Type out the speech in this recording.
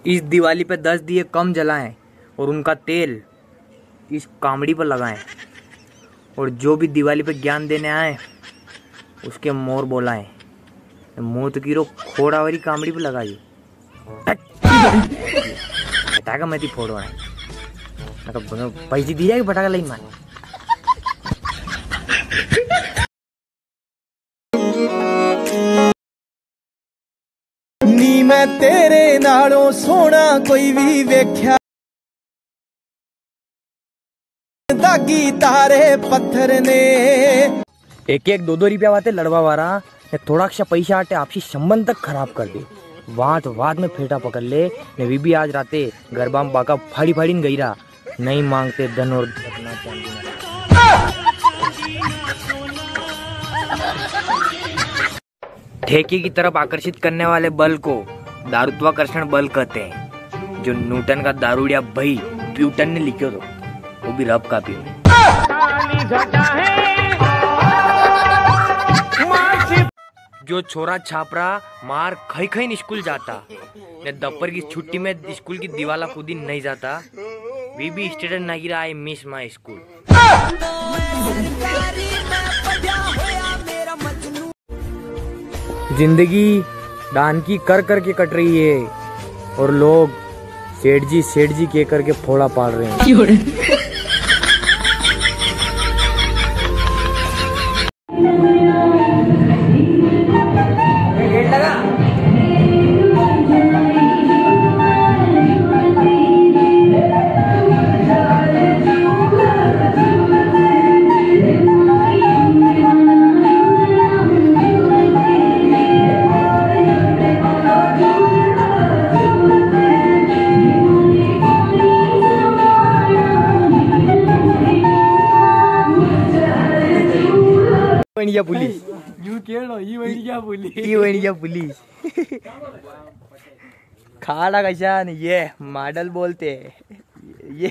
इस दिवाली पे 10 दिए कम जलाएं और उनका तेल इस कामड़ी पर लगाएं और जो भी दिवाली पे ज्ञान देने आए उसके मोर बोलाएं। मोत की रो खोड़ावरी कामड़ी पे लगाई पटाखा मैं फोड़ो है पैसे दी जाएगी पटाखा लाइन मार। नी मैं तेरे नालों सोना कोई भी वेख्या दागी तारे पत्थर ने। एक एक 2-2 रुपया वाते लड़वा वारा थोड़ा सा पैसा आटे आपसी संबंध तक खराब कर दे। वाद में फेटा पकड़ ले ने भी आज राते गरबा में बाका फाड़ी फाड़ी गई रहा नहीं मांगते धन और ठेके की तरफ आकर्षित करने वाले बल को दारुत्वाकर्षण बल कहते हैं। जो न्यूटन का दारूडिया भाई न्यूटन ने लिखो तो वो भी रब कापी में। जो छोरा छापरा मार खई खई स्कूल जाता ने दोपहर की छुट्टी में स्कूल की दीवाला कूदी नहीं जाता वी भी स्टेटस नहीं गिरा आई मिस माई स्कूल। जिंदगी दान की कर के कट रही है और लोग सेठ जी के करके फोड़ा पाल रहे हैं। पुलिस पुलिस खाड़ा कैसा ये मॉडल बोलते ये